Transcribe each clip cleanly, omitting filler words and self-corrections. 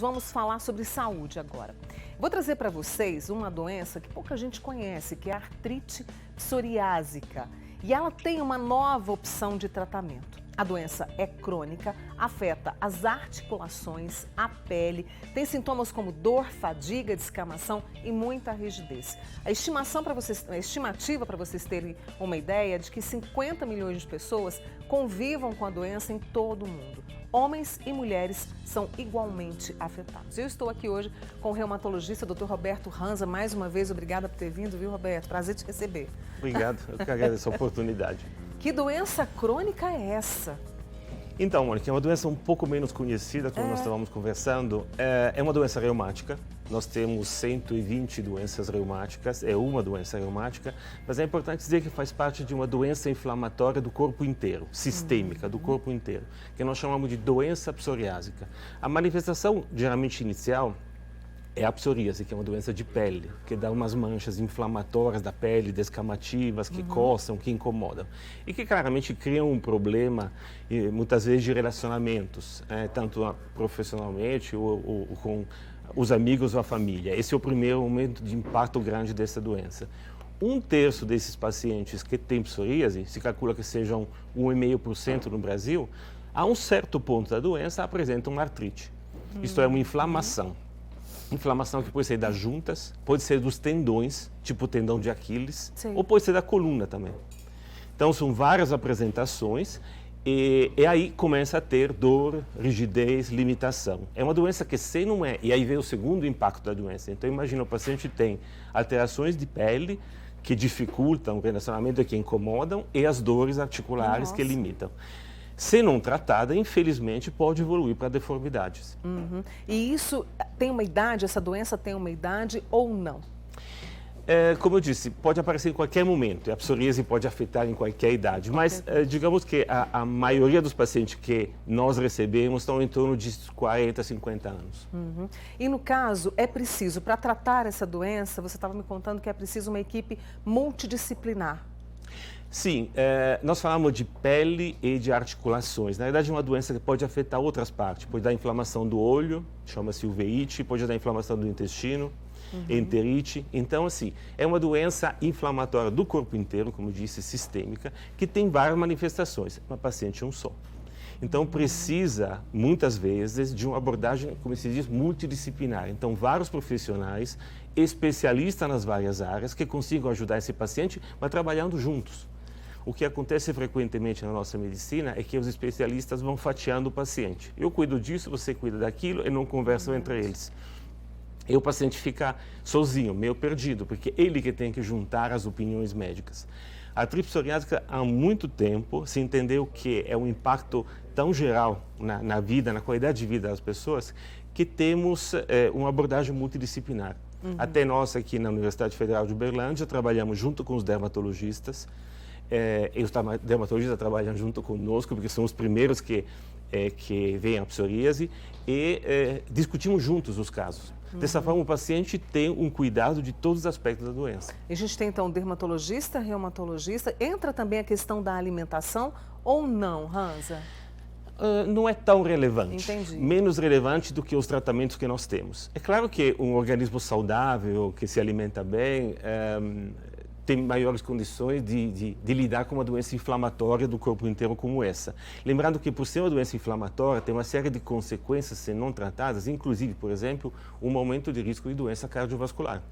Vamos falar sobre saúde agora. Vou trazer para vocês uma doença que pouca gente conhece, que é a artrite psoriásica. E ela tem uma nova opção de tratamento. A doença é crônica, afeta as articulações, a pele, tem sintomas como dor, fadiga, descamação e muita rigidez. A estimativa para vocês terem uma ideia é de que 50 milhões de pessoas convivam com a doença em todo o mundo. Homens e mulheres são igualmente afetados. Eu estou aqui hoje com o reumatologista Dr. Roberto Ranza. Mais uma vez, obrigada por ter vindo, viu, Roberto? Prazer te receber. Obrigado, eu que agradeço a oportunidade. Que doença crônica é essa? Então, Mônica, é uma doença um pouco menos conhecida, como nós estávamos conversando. É uma doença reumática. Nós temos 120 doenças reumáticas, é uma doença reumática, mas é importante dizer que faz parte de uma doença inflamatória do corpo inteiro, sistêmica, do corpo inteiro, que nós chamamos de doença psoriásica. A manifestação, geralmente inicial, é a psoríase, que é uma doença de pele, que dá umas manchas inflamatórias da pele, descamativas, que coçam, que incomodam. E que claramente criam um problema, muitas vezes, de relacionamentos, tanto profissionalmente ou com os amigos ou a família. Esse é o primeiro momento de impacto grande dessa doença. 1/3 desses pacientes que têm psoríase, se calcula que sejam 1,5% no Brasil, a um certo ponto da doença apresentam uma artrite. Isto é, uma inflamação. Inflamação que pode ser das juntas, pode ser dos tendões, tipo o tendão de Aquiles, ou pode ser da coluna também. Então, são várias apresentações e aí começa a ter dor, rigidez, limitação. É uma doença que se não é, e aí vem o segundo impacto da doença. Então, imagina, o paciente tem alterações de pele que dificultam o relacionamento e que incomodam e as dores articulares que limitam. Se não tratada, infelizmente, pode evoluir para deformidades. E isso tem uma idade, essa doença tem uma idade ou não? Como eu disse, pode aparecer em qualquer momento, a psoríase pode afetar em qualquer idade, mas digamos que a maioria dos pacientes que nós recebemos estão em torno de 40, 50 anos. E no caso, é preciso, para tratar essa doença, você estava me contando que é preciso uma equipe multidisciplinar. Sim, nós falamos de pele e de articulações. Na verdade, é uma doença que pode afetar outras partes. Pode dar inflamação do olho, chama-se uveíte, pode dar inflamação do intestino, enterite. Então, assim, é uma doença inflamatória do corpo inteiro, como disse, sistêmica, que tem várias manifestações. Uma paciente é um só. Então, precisa, muitas vezes, de uma abordagem, como se diz, multidisciplinar. Então, vários profissionais, especialistas nas várias áreas, que consigam ajudar esse paciente, mas trabalhando juntos. O que acontece frequentemente na nossa medicina é que os especialistas vão fatiando o paciente. Eu cuido disso, você cuida daquilo, e não conversam entre eles. E o paciente fica sozinho, meio perdido, porque ele que tem que juntar as opiniões médicas. A artrite psoriásica, há muito tempo, se entendeu que é um impacto tão geral na vida, na qualidade de vida das pessoas, que temos uma abordagem multidisciplinar. Até nós, aqui na Universidade Federal de Uberlândia, trabalhamos junto com os dermatologistas, e os dermatologistas trabalham junto conosco, porque são os primeiros que veem a psoríase, e discutimos juntos os casos. Dessa forma, o paciente tem um cuidado de todos os aspectos da doença. E a gente tem, então, dermatologista, reumatologista. Entra também a questão da alimentação ou não, Ranza? Não é tão relevante. Entendi. Menos relevante do que os tratamentos que nós temos. É claro que um organismo saudável, que se alimenta bem, tem maiores condições de lidar com uma doença inflamatória do corpo inteiro como essa. Lembrando que, por ser uma doença inflamatória, tem uma série de consequências se não tratadas, inclusive, por exemplo, um aumento de risco de doença cardiovascular.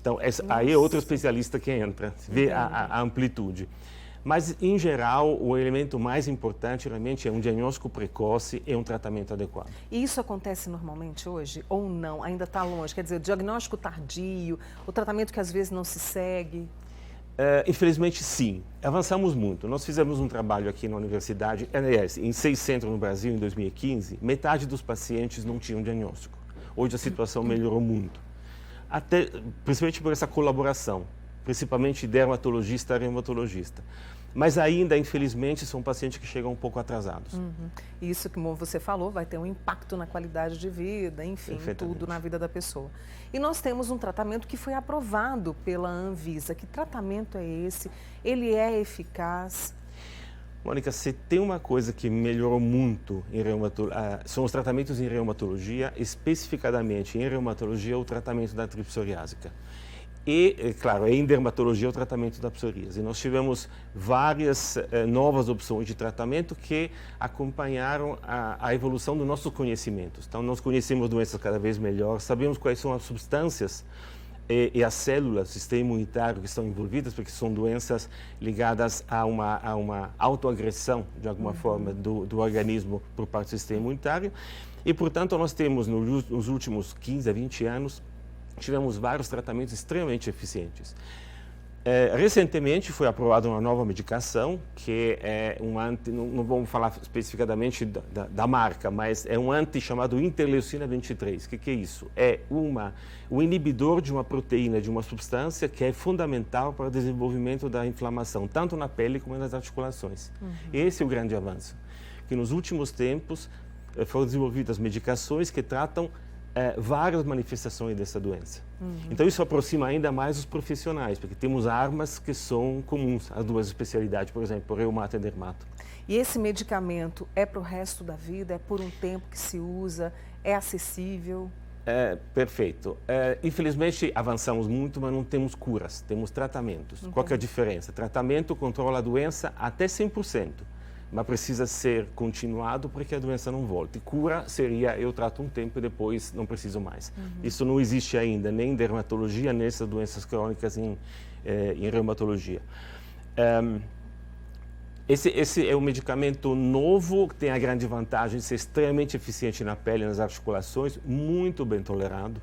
Então, aí é outro especialista que entra, vê a amplitude. Mas, em geral, o elemento mais importante realmente é um diagnóstico precoce e um tratamento adequado. E isso acontece normalmente hoje ou não? Ainda está longe? Quer dizer, o diagnóstico tardio, o tratamento que às vezes não se segue? Infelizmente, sim. Avançamos muito. Nós fizemos um trabalho aqui na universidade, aliás, em 6 centros no Brasil, em 2015, metade dos pacientes não tinham diagnóstico. Hoje a situação melhorou muito. Principalmente por essa colaboração, principalmente dermatologista e reumatologista. Mas ainda, infelizmente, são pacientes que chegam um pouco atrasados. Isso, como você falou, vai ter um impacto na qualidade de vida, enfim, tudo na vida da pessoa. E nós temos um tratamento que foi aprovado pela Anvisa. Que tratamento é esse? Ele é eficaz? Mônica, se tem uma coisa que melhorou muito em são os tratamentos em reumatologia, especificadamente em reumatologia, o tratamento da artrite psoriásica. E, claro, em dermatologia, o tratamento da psoríase. Nós tivemos várias novas opções de tratamento que acompanharam a evolução dos nossos conhecimentos. Então, nós conhecemos doenças cada vez melhor, sabemos quais são as substâncias e as células, o sistema imunitário que estão envolvidas, porque são doenças ligadas a uma autoagressão, de alguma forma, do organismo por parte do sistema imunitário. E, portanto, nós temos, nos últimos 15 a 20 anos, tivemos vários tratamentos extremamente eficientes. Recentemente foi aprovada uma nova medicação, que é não vamos falar especificadamente da marca, mas é um anti chamado interleucina 23. O que é isso? É o inibidor de uma proteína, de uma substância que é fundamental para o desenvolvimento da inflamação, tanto na pele como nas articulações. Esse é o grande avanço, que nos últimos tempos foram desenvolvidas medicações que tratam várias manifestações dessa doença. Então isso aproxima ainda mais os profissionais, porque temos armas que são comuns às duas especialidades, por exemplo, reumato e dermato. E esse medicamento é para o resto da vida? É por um tempo que se usa? É acessível? Perfeito. Infelizmente avançamos muito, mas não temos curas, temos tratamentos. Qual que é a diferença? Tratamento controla a doença até 100%. Mas precisa ser continuado para que a doença não volte. Cura seria, eu trato um tempo e depois não preciso mais. Isso não existe ainda, nem em dermatologia, nem nessas doenças crônicas em reumatologia. Esse é um medicamento novo, que tem a grande vantagem de ser extremamente eficiente na pele e nas articulações, muito bem tolerado,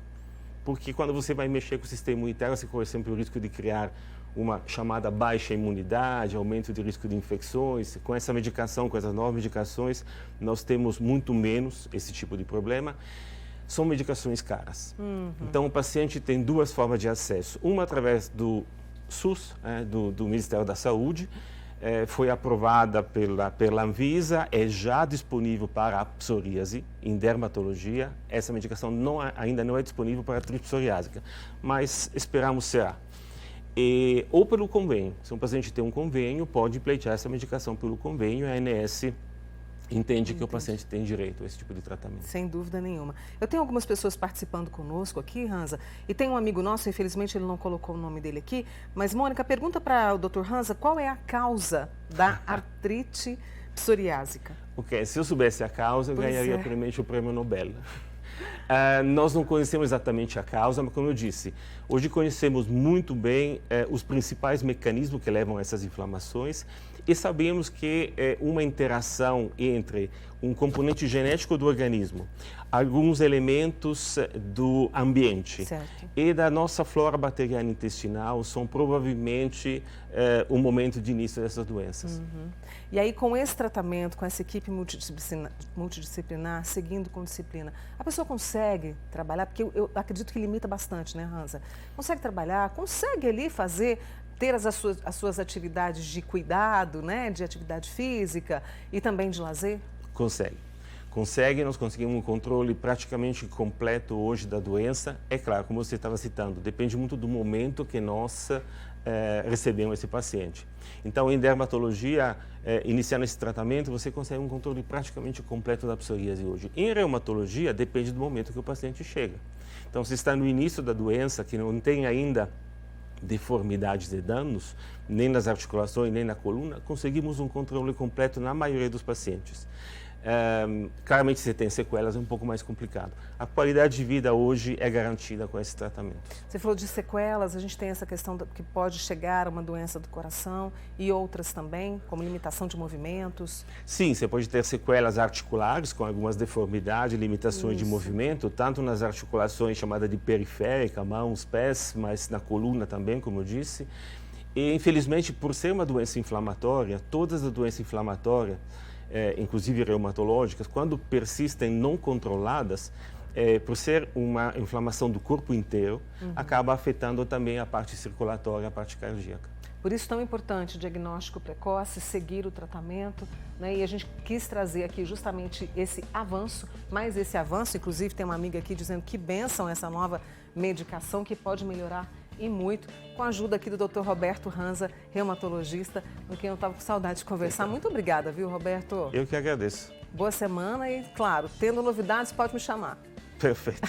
porque quando você vai mexer com o sistema imunitário, você corre sempre o risco de criar uma chamada baixa imunidade, aumento de risco de infecções. Com essa medicação, com essas novas medicações, nós temos muito menos esse tipo de problema. São medicações caras. Então, o paciente tem duas formas de acesso. Uma através do SUS, do Ministério da Saúde, foi aprovada pela Anvisa, é já disponível para a psoríase em dermatologia. Essa medicação ainda não é disponível para a artrite psoriásica, mas esperamos será. Ou pelo convênio. Se um paciente tem um convênio, pode pleitear essa medicação pelo convênio, a ANS entende que o paciente tem direito a esse tipo de tratamento. Sem dúvida nenhuma. Eu tenho algumas pessoas participando conosco aqui, Hansa, e tem um amigo nosso, infelizmente ele não colocou o nome dele aqui, mas Mônica, pergunta para o Dr. Hansa qual é a causa da artrite psoriásica. Ok, se eu soubesse a causa, eu ganharia primeiro o prêmio Nobel. Nós não conhecemos exatamente a causa, mas como eu disse, hoje conhecemos muito bem os principais mecanismos que levam a essas inflamações e sabemos que uma interação entre um componente genético do organismo, alguns elementos do ambiente e da nossa flora bacteriana intestinal são provavelmente o momento de início dessas doenças. E aí, com esse tratamento, com essa equipe multidisciplinar, seguindo com disciplina, a pessoa consegue trabalhar, porque eu acredito que limita bastante, né, Hansa? Consegue trabalhar, consegue ali ter as suas atividades de cuidado, né, de atividade física e também de lazer? Consegue, nós conseguimos um controle praticamente completo hoje da doença. É claro, como você estava citando, depende muito do momento que nós recebemos esse paciente. Então, em dermatologia, iniciando esse tratamento, você consegue um controle praticamente completo da psoríase hoje. Em reumatologia, depende do momento que o paciente chega. Então, se está no início da doença, que não tem ainda deformidades e danos, nem nas articulações, nem na coluna, conseguimos um controle completo na maioria dos pacientes. Claramente, se tem sequelas, é um pouco mais complicado. A qualidade de vida hoje é garantida com esse tratamento. Você falou de sequelas, a gente tem essa questão que pode chegar a uma doença do coração e outras também, como limitação de movimentos. Sim, você pode ter sequelas articulares com algumas deformidades, limitações de movimento, tanto nas articulações chamadas de periférica, mãos, pés, mas na coluna também, como eu disse. E, infelizmente, por ser uma doença inflamatória, todas as doenças inflamatórias, inclusive reumatológicas, quando persistem não controladas, por ser uma inflamação do corpo inteiro, acaba afetando também a parte circulatória, a parte cardíaca. Por isso, tão importante o diagnóstico precoce, seguir o tratamento, né? E a gente quis trazer aqui justamente esse avanço, inclusive tem uma amiga aqui dizendo que bênção essa nova medicação que pode melhorar e muito com a ajuda aqui do Dr. Roberto Ranza, reumatologista, com quem eu estava com saudade de conversar. Muito obrigada, viu, Roberto? Eu que agradeço. Boa semana e, claro, tendo novidades, pode me chamar. Perfeito.